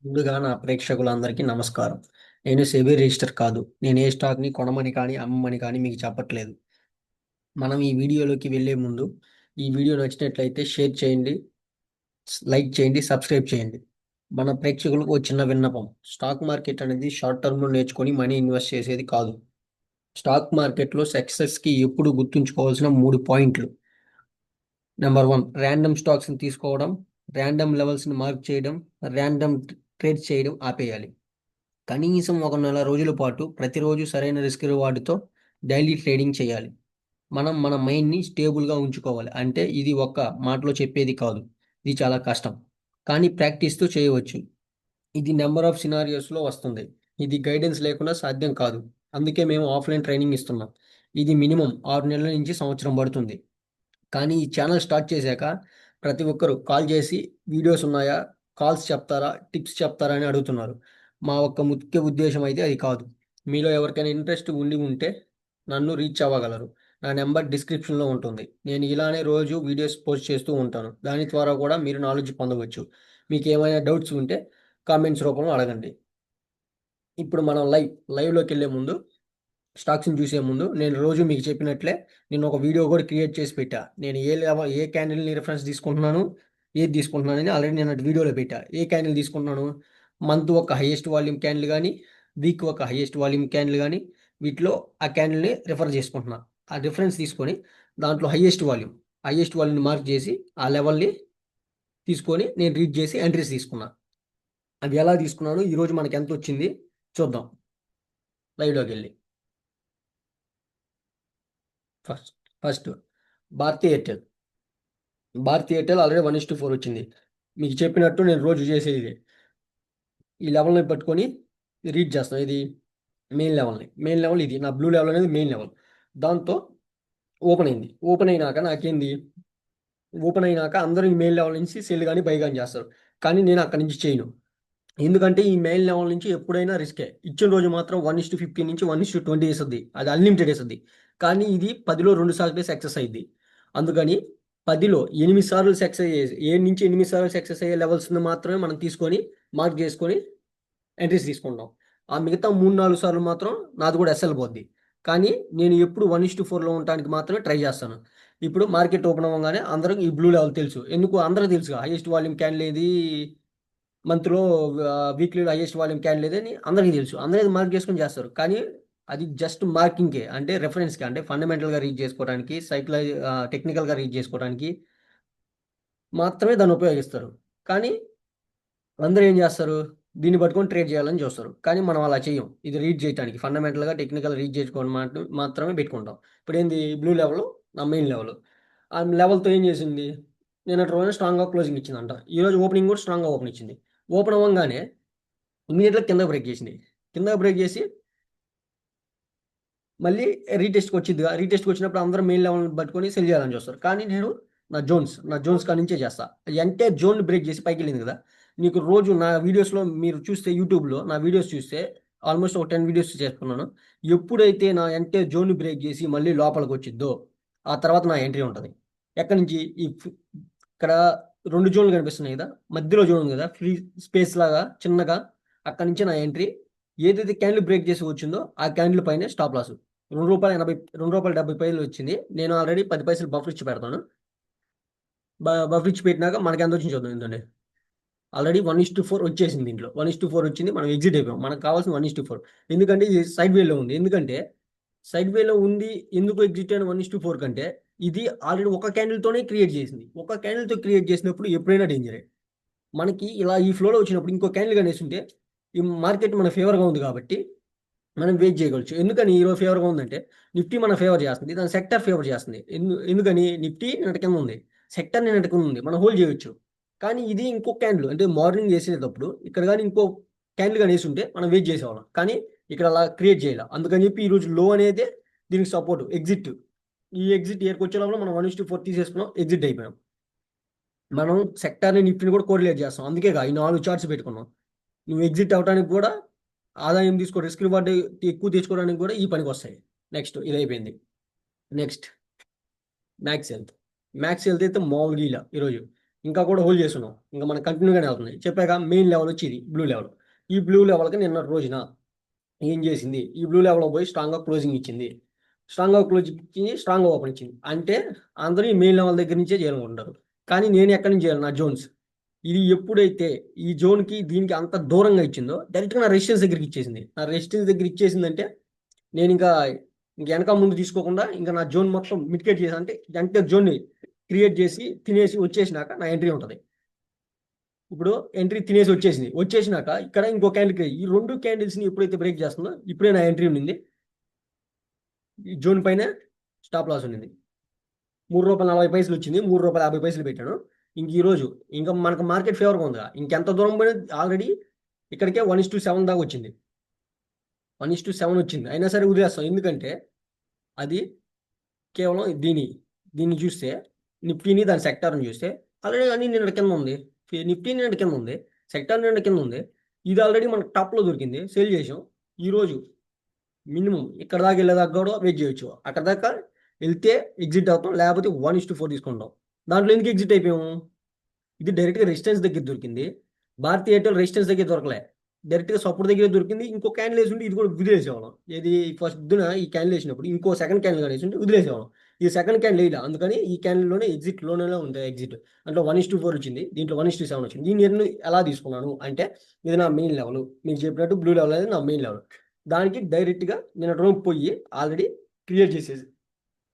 ముందుగా నా ప్రేక్షకులందరికీ నమస్కారం. నేను సెబీ రిజిస్టర్ కాదు. నేను ఏ స్టాక్‌ని కొనమని కానీ, అమ్మమని కానీ మీకు చెప్పట్లేదు. మనం ఈ వీడియోలోకి వెళ్ళే ముందు, ఈ వీడియో నచ్చినట్లయితే షేర్ చేయండి, లైక్ చేయండి, సబ్స్క్రైబ్ చేయండి. మన ప్రేక్షకులకు ఓ చిన్న విన్నపం. స్టాక్ మార్కెట్ అనేది షార్ట్ టర్మ్‌లో నేర్చుకొని మనీ ఇన్వెస్ట్ చేసేది కాదు. స్టాక్ మార్కెట్‌లో సక్సెస్‌కి ఎప్పుడు గుర్తుంచుకోవాల్సిన 3 పాయింట్లు. నంబర్ 1 ర్యాండమ్ స్టాక్స్‌ని తీసుకోవడం, ర్యాండమ్ లెవెల్స్‌ని మార్క్ చేయడం, ర్యాండమ్ ట్రేడ్స్ చేయడం ఆపేయాలి. కనీసం ఒక నెల రోజుల పాటు ప్రతిరోజు సరైన రిస్క్ రివార్డ్‌తో డైలీ ట్రేడింగ్ చేయాలి. మనం మన మైండ్‌ని స్టేబుల్‌గా ఉంచుకోవాలి. అంటే ఇది ఒక్క మాటలో చెప్పేది కాదు. ఇది చాలా కష్టం. కానీ ప్రాక్టీస్‌తో చేయవచ్చు. ఇది నంబర్ ఆఫ్ సినారియోస్‌లో వస్తుంది. ఇది గైడెన్స్ లేకుండా సాధ్యం కాదు. అందుకే మేము ఆఫ్‌లైన్ ట్రైనింగ్ ఇస్తున్నాం. ఇది మినిమమ్ 6 నెలల నుంచి సంవత్సరం పడుతుంది. కానీ ఈ ఛానల్ స్టార్ట్ చేశాక ప్రతి ఒక్కరు కాల్ చేసి వీడియోస్ ఉన్నాయా? కాల్స్ చెప్తారా? టిప్స్ చెప్తారా? అని అడుగుతున్నారు. మా ఒక్క ముఖ్య ఉద్దేశ్యం అయితే అది కాదు. మీలో ఎవరికైనా ఇంట్రెస్ట్ ఉండి ఉంటే నన్ను రీచ్ అవ్వగలరు. నా నంబర్ డిస్క్రిప్షన్‌లో ఉంటుంది. నేను ఇలానే రోజు వీడియోస్ పోస్ట్ చేస్తూ ఉంటాను. దాని ద్వారా కూడా మీరు నాలెడ్జ్ పొందవచ్చు. మీకేమైనా డౌట్స్ ఉంటే కామెంట్స్ రూపంలో అడగండి. ఇప్పుడు మనం లైవ్‌లోకెళ్ళే ముందు స్టాక్స్‌ని చూసే ముందు నేను రోజు మీకు చెప్పినట్లే నేను ఒక వీడియో కూడా క్రియేట్ చేసి పెట్టా. నేను ఏ క్యాండిల్‌ని రిఫరెన్స్ తీసుకుంటున్నాను, ఏది తీసుకుంటున్నానని ఆల్రెడీ నేను వీడియోలో పెట్టా. ఏ క్యాండిల్ తీసుకుంటున్నాను, మంత్ ఒక హైయెస్ట్ వాల్యూమ్ క్యాండిల్ గాని, వీక్ ఒక హైయెస్ట్ వాల్యూమ్ క్యాండిల్ గాని, వీటిలో ఆ క్యాండిల్‌ని రిఫర్ చేసుకుంటున్నా. ఆ రిఫరెన్స్ తీసుకొని దాంట్లో హైయెస్ట్ వాల్యూమ్‌ని మార్క్ చేసి ఆ లెవెల్‌ని తీసుకొని నేను రీడ్ చేసి ఎంట్రీస్ తీసుకున్నా. అది ఎలా తీసుకున్నానో ఈరోజు మనకెంతొచ్చింది చూద్దాం లైవ్‌లోకెళ్ళి. First first Bharti Airtel. Bharti Airtel already 1:4 వచ్చింది. మీకు చెప్పినట్టు నేను రోజు చేసేది ఇదే. ఈ లెవెల్‌ని పట్టుకొని రీడ్ చేస్తాను. ఇది మెయిన్ లెవెల్‌ని. మెయిన్ లెవెల్ ఇది. నా బ్లూ లెవెల్ అనేది మెయిన్ లెవెల్. దాంతో ఓపెన్ అయింది. ఓపెన్ అయినాక అందరూ ఈ మెయిన్ లెవెల్ నుంచి సెల్ గాని, బై గాని చేస్తారు. కానీ నేను అక్కడి నుంచి చేయను. ఎందుకంటే ఈ మెయిన్ లెవెల్ నుంచి ఎప్పుడైనా రిస్కే. ఇచ్చిన రోజు మాత్రం 1:15 నుంచి 1:20 ఇస్తది. అది అన్‌లిమిటెడ్ ఇస్తది. కానీ ఇది 10లో 2 సార్లే సక్సెస్ అయ్యిద్ది. అందుకని 10లో 8 సార్లు సక్సెస్ అయ్యే 7-8 సార్లు సక్సెస్ అయ్యే లెవెల్స్‌ని మాత్రమే మనం తీసుకొని మార్క్ చేసుకొని ఎంట్రీస్ తీసుకుంటాం. ఆ మిగతా 3, 4 సార్లు మాత్రం నాది కూడా ఎస్ఎల్ పోద్ది. కానీ నేను ఎప్పుడు 1:4లో ఉండటానికి మాత్రమే ట్రై చేస్తాను. ఇప్పుడు మార్కెట్ ఓపెన్ అవ్వంగానే అందరికి ఈ బ్లూ లెవెల్ తెలుసు. ఎందుకు అందరికి తెలుసుగా హైయెస్ట్ వాల్యూమ్ క్యాండిల్ ఏది మంత్‌లో వీక్లీలో హైయెస్ట్ వాల్యూమ్ క్యాండిల్ ఏదని అందరికీ తెలుసు. అందరూ అది మార్క్ చేసుకొని చేస్తారు. కానీ అది జస్ట్ మార్కింగ్‌కే. అంటే రిఫరెన్స్‌కి అంటే ఫండమెంటల్‌గా రీడ్ చేసుకోవడానికి, టెక్నికల్‌గా రీడ్ చేసుకోవడానికి మాత్రమే దాన్ని ఉపయోగిస్తారు. కానీ అందరూ ఏం జేస్తారు? దీన్ని పట్టుకొని ట్రేడ్ జేయాలని జూస్తారు. కానీ మనం అలా చెయ్యం. ఇది రీడ్ జేయటానికి ఫండమెంటల్‌గా, టెక్నికల్ రీడ్ జేసుకోవడం మాత్రమే పెట్టుకుంటాం. ఇప్పుడేంది బ్లూ లెవెలు, నా మెయిన్ లెవెలు. ఆ లెవెల్‌తో ఏం జేసింది? నిన్నటి రోజున స్ట్రాంగ్‌గా క్లోజింగ్ ఇచ్చిందంట. ఈరోజు ఓపెనింగ్ గూడా స్ట్రాంగ్‌గా ఓపెన్ ఇచ్చింది. ఓపెన్ అవ్వంగానే ఇమ్మీడియేట్‌గా కిందకి బ్రేక్ జేసింది. కిందకి బ్రేక్ జేసి మళ్ళీ రీటెస్ట్‌కొచ్చిద్దిగా. రీటెస్ట్‌కొచ్చినప్పుడు అందరూ మెయిన్ లెవెల్‌ని పట్టుకొని సెల్ జేయాలని జూస్తారు. కానీ నేను నా జోన్స్ కాడ నుంచే చేస్తా. ఎంటైర్ జోన్‌ని బ్రేక్ జేసి పైకెళ్ళింది గదా! నీకు రోజు నా వీడియోస్‌లో మీరు చూస్తే యూట్యూబ్‌లో నా వీడియోస్ చూస్తే ఆల్‌మోస్ట్ ఒక 10 వీడియోస్ చేసుకున్నాను. ఎప్పుడైతే నా ఎంటైర్ జోన్‌ని బ్రేక్ జేసి మళ్ళీ లోపలికొచ్చిద్దో, ఆ తర్వాత నా ఎంట్రీ ఉంటది. ఎక్కడి నుంచి ఇక్కడ 2 జోన్‌లు కనిపిస్తున్నాయి గదా! మధ్యలో జోన్ ఉంది గదా! ఫ్రీ స్పేస్‌లాగా చిన్నగా అక్కడి నుంచి నా ఎంట్రీ ఏదైతే క్యాండిల్ బ్రేక్ చేసి వచ్చిందో, ఆ క్యాండిల్ పైనే స్టాప్ లాస్. రూ. 2.80 రూ. 2.70 వచ్చింది. నేను ఆల్రెడీ 10 పైసలు బఫర్ ఇచ్చి పెడతాను. బఫర్ ఇచ్చి పెట్టినాక మనకెంతొచ్చిందో చూద్దాం ఇందులోనే. ఆల్రెడీ 1:4 వచ్చేసింది దీంట్లో. 1:4 వచ్చింది. మనం ఎగ్జిట్ అయిపోయాం. మనకు కావాల్సింది 1:4. ఎందుకంటే ఇది సైడ్ వేలో ఉంది. ఎందుకంటే సైడ్ వేలో ఉంది. ఎందుకు ఎగ్జిట్ అయిన 1:4 కంటే ఇది ఆల్రెడీ ఒక క్యాండిల్‌తోనే క్రియేట్ చేసింది. ఒక క్యాండిల్‌తో క్రియేట్ చేసినప్పుడు ఎప్పుడైనా డేంజరే. మనకి ఇలా ఈ ఫ్లోలో వచ్చినప్పుడు ఇంకో క్యాండిల్ గానేసుంటే ఈ మార్కెట్ మన ఫేవర్‌గా ఉంది కాబట్టి మనం వెయిట్ చేయగలచ్చు. ఎందుకని ఈరోజు ఫేవర్‌గా ఉందంటే, నిఫ్టీ మన ఫేవర్ చేస్తుంది. దాని సెక్టార్ ఫేవర్ చేస్తుంది. ఎందుకని నిఫ్టీ నిన్నటి కింద ఉంది. సెక్టార్ నిన్నటి కింద ఉంది. మనం హోల్డ్ చేయొచ్చు. కానీ ఇది ఇంకో క్యాండిల్ అంటే మార్నింగ్ చేసేటప్పుడు ఇక్కడ గాని ఇంకో క్యాండిల్ గాని యేసుంటే మనం వెయిట్ చేసేవాళ్ళం. కానీ ఇక్కడ అలా క్రియేట్ చేయలా. అందుకని చెప్పి ఈరోజు లో అనేదే దీనికి సపోర్ట్ ఎగ్జిట్. ఈ ఎగ్జిట్ ఇయర్‌కొచ్చే లోపల మనం 1:4 తీసేసుకున్నాం. ఎగ్జిట్ అయిపోయాం. మనం సెక్టార్‌ని, నిఫ్టీని కూడా కోరిలేట్ చేస్తాం. అందుకేగా ఈ 4 చార్ట్స్ పెట్టుకున్నాం. నువ్వు ఎగ్జిట్ అవ్వటానికి గూడా ఆదాయం రిస్క్ రివార్డ్ ఎక్కువ తెచ్చుకోవడానికి గూడా ఈ పనికొస్తాయి. నెక్స్ట్ ఇదయిపోయింది. నెక్స్ట్ మ్యాక్స్ హెల్త్. మ్యాక్స్ హెల్త్ అయితే మామూలుగా ఈల ఈరోజు. ఇంకా కూడా హోల్డ్ చేస్తున్నాం, ఇంకా మనం కంటిన్యూగానే అవుతుంది. చెప్పాక మెయిన్ లెవెల్ వచ్చి ఇది బ్లూ లెవెల్. ఈ బ్లూ లెవెల్కి నిన్న రోజున ఏం చేసింది, ఈ బ్లూ లెవెల్లో పోయి స్ట్రాంగ్గా క్లోజింగ్ ఇచ్చింది. స్ట్రాంగ్గా క్లోజ్ ఇచ్చి స్ట్రాంగ్గా ఓపెన్ ఇచ్చింది. అంటే అందరూ ఈ మెయిన్ లెవెల్ దగ్గర నుంచే చేయాలనుకుంటారు. కానీ నేను ఎక్కడి నుంచి చేయాలి, నా జోన్స్ ఇది ఎప్పుడైతే ఈ జోన్కి దీనికి అంత దూరంగా ఇచ్చిందో డైరెక్ట్గా నా రెసిస్టెన్స్ దగ్గరికి ఇచ్చేసింది. నా రెసిస్టెన్స్ దగ్గర ఇచ్చేసిందంటే నేను ఇంక వెనక ముందు తీసుకోకుండా ఇంకా నా జోన్ మొత్తం మిటికేట్ చేసి, అంటే జోన్ని క్రియేట్ చేసి తినేసి వచ్చేసినాక నా ఎంట్రీ ఉంటుంది. ఇప్పుడు ఎంట్రీ తినేసి వచ్చేసినాక ఇక్కడ ఇంకో క్యాండిల్, ఈ రెండు క్యాండిల్స్ని ఎప్పుడైతే బ్రేక్ చేస్తుందో ఇప్పుడే నా ఎంట్రీ ఉండింది. ఈ జోన్ పైన స్టాప్ లాస్ ఉండింది. ₹3.40 వచ్చింది, ₹3.50 పెట్టాను. ఇంక ఈరోజు ఇంకా మనకు మార్కెట్ ఫేవర్గా ఉందిగా, ఇంకెంత దూరం పోయినా ఆల్రెడీ ఇక్కడికే 1:7 దాకా వచ్చింది. 1:7 వచ్చింది, అయినా సరే వదిలేస్తాం. ఎందుకంటే అది కేవలం దీన్ని చూస్తే, నిఫ్టీని దాని సెక్టార్ని చూస్తే ఆల్రెడీ అన్ని నిన్న కింద ఉంది. నిఫ్టీ నిన్న కింద ఉంది, సెక్టార్ నిన్న కింద ఉంది. ఇది ఆల్రెడీ మనకు టాప్లో దొరికింది, సేల్ చేసాం. ఈరోజు మినిమం ఇక్కడ దాకా వెళ్ళేదాకా కూడా వెయిట్ చేయొచ్చు. అక్కడ దాకా వెళ్తే ఎగ్జిట్ అవుతాం, లేకపోతే 1:4 తీసుకుంటాం. దాంట్లో ఎందుకు ఎగ్జిట్ అయిపోయాము, ఇది డైరెక్ట్గా రెసిస్టెన్స్ దగ్గర దొరికింది. భారతీ ఎయిర్టెల్ రెసిస్టెన్స్ దగ్గర దొరకలే, డైరెక్ట్గా సపోర్ట్ దగ్గర దొరికింది. ఇంకో క్యాండిల్ వేసి ఉంటే ఇది కూడా వదిలేసేవాళ్ళం. ఇది ఫస్ట్ ఈ క్యాండిల్ వేసినప్పుడు ఇంకో సెకండ్ క్యాండిల్ వేసి ఉంటే వదిలేసేవాళ్ళం. ఈ సెకండ్ క్యాండిల్ వేయలే, అందుకని ఈ క్యాండిల్లోనే ఎగ్జిట్లోనే ఉంది ఎగ్జిట్. అంటే 1:4 వచ్చింది, దీంట్లో 1:7 వచ్చింది. దీన్ని నేను ఎలా తీసుకున్నాను అంటే, ఇది నా మెయిన్ లెవెల్, మీకు చెప్పినట్టు బ్లూ లెవెల్ అనేది నా మెయిన్ లెవెల్. దానికి డైరెక్ట్గా నేను రూమ్ పోయి ఆల్రెడీ క్రియేట్ చేసేది.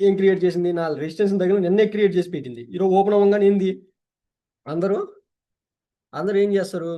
ఏం క్రియేట్ చేసింది, నా రెసిస్టెన్స్ దగ్గర నిన్నే క్రియేట్ చేసి పెట్టింది. ఈరోజు ఓపెన్ అవ్వగానే ఏంది, అందరూ ఏం చేస్తారు,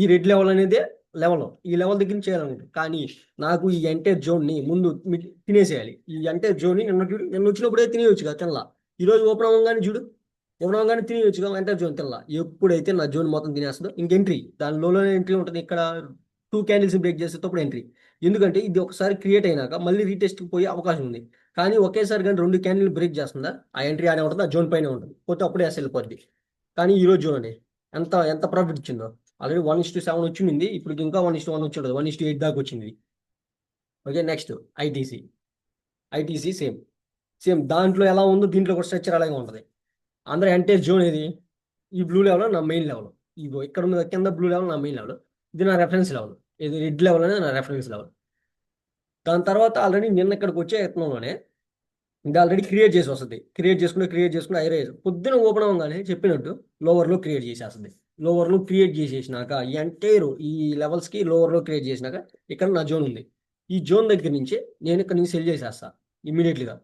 ఈ రెడ్ లెవెల్ అనేది లెవెల్, ఈ లెవెల్ దగ్గర నుంచి చేయాలనుకుంటారు. కానీ నాకు ఈ ఎంటైర్ జోన్ని ముందు తినేసేయాలి. ఈ ఎంటైర్ జోన్ని నిన్న వచ్చినప్పుడే తినేయచ్చు కదా, తినలా. ఈరోజు ఓపెన్ అవ్వగానే తినేయచ్చు కదా ఎంటైర్ జోన్, తినలా. ఎప్పుడైతే నా జోన్ మొత్తం తినేస్తుందో ఇంక ఎంట్రీ, దాని లోనే ఎంట్రీ ఉంటుంది. ఇక్కడ 2 క్యాండిల్స్ బ్రేక్ చేసేటప్పుడు ఎంట్రీ. ఎందుకంటే ఇది ఒకసారి క్రియేట్ అయినాక మళ్ళీ రీటెస్ట్కి పోయే అవకాశం ఉంది. కానీ ఒకేసారి కానీ 2 క్యాండిల్ బ్రేక్ చేస్తుందా, ఆ ఎంట్రీ ఆడే ఉంటుంది, ఆ జోన్ పైన ఉంటుంది, పోతే అప్పుడే అసలు వెళ్ళిపోద్ది. కానీ ఈరోజు చూడండి ఎంత ఎంత ప్రాఫిట్ ఇచ్చిందో. ఆల్రెడీ 1:7 వచ్చింది, ఇప్పుడు ఇంకా 1:1 వచ్చి ఉంటుంది, 1:8 దాకా వచ్చింది. ఓకే, నెక్స్ట్ ఐటీసీ సేమ్ దాంట్లో ఎలా ఉందో దీంట్లో కూడా స్ట్రక్చర్ అలాగే ఉంటుంది. అందరూ ఎంటైర్ జోన్ ఏది, ఈ బ్లూ లెవెల్ నా మెయిన్ లెవెల్. ఇగో ఇక్కడ ఉన్న కింద బ్లూ లెవెల్ నా మెయిన్ లెవెల్, ఇది నా రెఫరెన్స్ లెవెల్. ఇది రెడ్ లెవెల్ అనేది నా రెఫరెన్స్ లెవెల్. దాని తర్వాత ఆల్రెడీ నిన్న ఇక్కడికి వచ్చే యత్నంలోనే ఇది ఆల్రెడీ క్రియేట్ చేసి వస్తుంది. క్రియేట్ చేసుకుని ఐరేజ్ పొద్దున ఓపెన్ అవ్వగానే చెప్పినట్టు లోవర్లో క్రియేట్ చేసేస్తుంది. లోవర్లో క్రియేట్ చేసేసినాక ఈ ఎంటైర్ ఈ లెవెల్స్కి లోవర్లో క్రియేట్ చేసినాక ఇక్కడ నా జోన్ ఉంది. ఈ జోన్ దగ్గర నుంచి నేను ఇక్కడ నుంచి సెల్ చేసేస్తా ఇమీడియట్లీగా.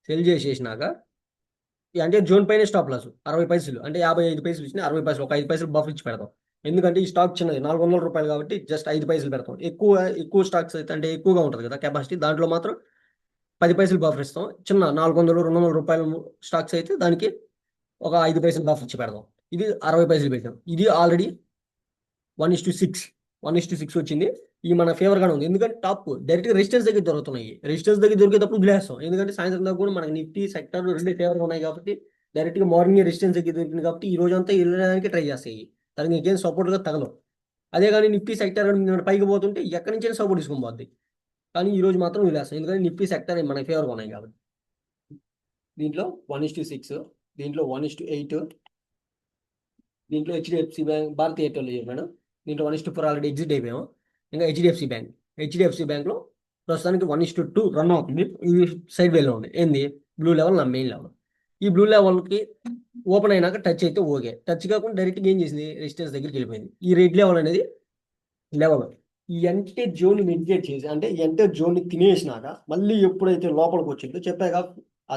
సెల్ చేసేసినాక అంటే జోన్ పైన స్టాప్ లాస్ ₹60, అంటే 55 పైసలు ఇచ్చిన 60 పైసలు, ఒక 5 పైసలు బఫర్ ఇచ్చి పెడతాం. ఎందుకంటే ఈ స్టాక్ చిన్నది, ₹400 కాబట్టి జస్ట్ 5 పైసలు పెడతాం. ఎక్కువ స్టాక్స్ అయితే, అంటే ఎక్కువగా ఉంటుంది కదా కెపాసిటీ, దాంట్లో మాత్రం 10 పైసలు బఫర్ ఇస్తాం. చిన్న ₹400-200 స్టాక్స్ అయితే దానికి ఒక 5 పైసలు బఫర్ ఇచ్చి పెడదాం. ఇది 60 పైసలు పెట్టాం. ఇది ఆల్రెడీ 1:6 వచ్చింది. ఈ మన ఫేవర్గానే ఉంది, ఎందుకంటే టాప్ డైరెక్ట్గా రెసిస్టెన్స్ దగ్గర దొరుకుతున్నాయి. రెసిస్టెన్స్ దగ్గర దొరికేటప్పుడు వదిలేస్తాం, ఎందుకంటే సాయంత్రం దాకా కూడా మనకి నిఫ్టీ సెక్టర్ రెండు ఫేవర్గా ఉన్నాయి కాబట్టి డైరెక్ట్గా మార్నింగ్ రెసిస్టెన్స్ దగ్గర దొరికింది కాబట్టి ఈ రోజు అంతా వెళ్ళడానికి ట్రై చేస్తాయి. దానికి ఇంకేం సపోర్ట్గా తగలవు. అదే కానీ నిఫ్టీ సెక్టర్ పైకి పోతుంటే ఎక్కడి నుంచి సపోర్ట్ తీసుకొని పోద్ది. కానీ ఈ రోజు మాత్రం వదిలేస్తాం, ఎందుకంటే నిఫ్టీ సెక్టర్ మన ఫేవర్గా ఉన్నాయి కాబట్టి. దీంట్లో 1:6, దీంట్లో 1:8, దీంట్లో హెచ్డిఎఫ్సి బ్యాంక్, భారతీ ఎయిర్టెల్ చెప్పాను. దీంట్లో 1:4 ఆల్రెడీ ఎగ్జిట్ అయిపోయాము. ఇంకా హెచ్డిఎఫ్సి బ్యాంక్లో ప్రస్తుతానికి 1:2 రన్ అవుతుంది. ఇది సైడ్ వేలో ఉంది. ఏంది, బ్లూ లెవెల్ నా మెయిన్ లెవెల్. ఈ బ్లూ లెవెల్కి ఓపెన్ అయినాక టచ్ అయితే ఓకే, టచ్ కాకుండా డైరెక్ట్గా ఏం చేసింది, రెసిస్టెన్స్ దగ్గరికి వెళ్ళిపోయింది. ఈ రెడ్ లెవెల్ అనేది లెవెల్ ఈ ఎంటైర్ జోన్ మిటిగేట్ చేసి, అంటే ఎంటైర్ జోన్ని తినేసినాక మళ్ళీ ఎప్పుడైతే లోపలికి వచ్చిందో చెప్పాక ఆ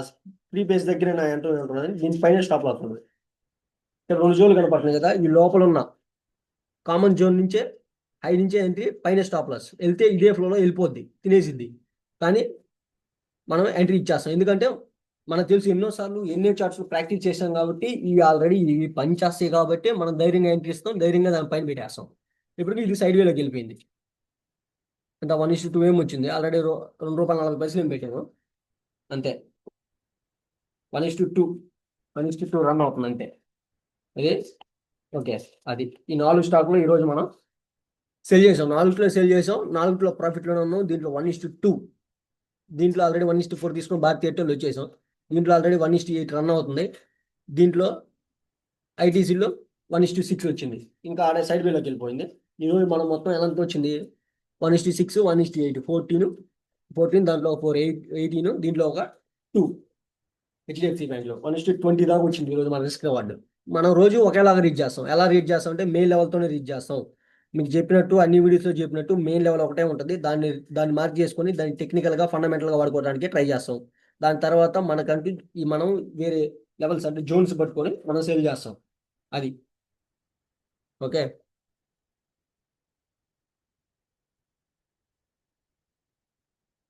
ప్రీ బేస్ దగ్గర నా ఎంటర్ ఉంటుందని దీని పైన స్టాప్ అవుతుంది. ఇక్కడ 2 జోన్లు కనపడుతున్నాయి కదా, ఈ లోపల ఉన్న కామన్ జోన్ నుంచే హై నుంచే ఎంట్రీ, పైన స్టాప్ లాస్ వెళ్తే ఇదే ఫ్లోలో వెళ్ళిపోద్ది, తినేసిద్ది. కానీ మనం ఎంట్రీ ఇచ్చేస్తాం, ఎందుకంటే మనకు తెలుసు ఎన్నోసార్లు ఎన్నో చార్ట్స్ ప్రాక్టీస్ చేస్తాం కాబట్టి ఇవి ఆల్రెడీ ఇవి పని చేస్తాయి కాబట్టి మనం ధైర్యంగా ఎంట్రీ ఇస్తాం, ధైర్యంగా దాని పైన పెట్టేస్తాం. ఇప్పటికీ ఇది సైడ్ వేలోకి వెళ్ళిపోయింది. అంటే 1:2 ఏం వచ్చింది, ఆల్రెడీ ₹2.40 ఏం పెట్టాను అంతే. 1:2 రన్ అవుతుంది అంతే. అదే ఓకే, అది ఈ 4 స్టాక్లో ఈరోజు మనం సెల్ చేసాం. 4 ప్రాఫిట్లోనే ఉన్నాం. దీంట్లో 1:2, దీంట్లో ఆల్రెడీ 1:4 తీసుకుని భారతీ ఎయిర్టెల్ వచ్చేసాం. దీంట్లో ఆల్రెడీ 1:8 రన్ అవుతుంది. దీంట్లో ఐటీసీలో 1:6 వచ్చింది. ఇంకా ఆడ సైడ్ వేలోకి వెళ్ళిపోయింది. ఈరోజు మనం మొత్తం ఎంత వచ్చింది? 1:6, 1:8, 14 దాంట్లో 18, దీంట్లో ఒక 2. హెచ్డిఎఫ్సి బ్యాంక్లో 1:20 దాకా వచ్చింది ఈరోజు మన రిస్క్ రివార్డ్. మనం రోజు ఒకేలాగా రీచ్ చేస్తాం. ఎలా రీచ్ చేస్తాం అంటే మెయిన్ లెవెల్తోనే రీచ్ చేస్తాం. మీకు చెప్పినట్టు అన్ని వీడియోస్లో చెప్పినట్టు మెయిన్ లెవెల్ ఒకటే ఉంటుంది. దాన్ని మార్క్ చేసుకొని దాన్ని టెక్నికల్గా ఫండమెంటల్గా వాడుకోవడానికి ట్రై చేస్తాం. దాని తర్వాత మనకంటూ మనం వేరే లెవెల్స్ అంటే జోన్స్ పట్టుకొని మనం సేల్ చేస్తాం. అది ఓకే.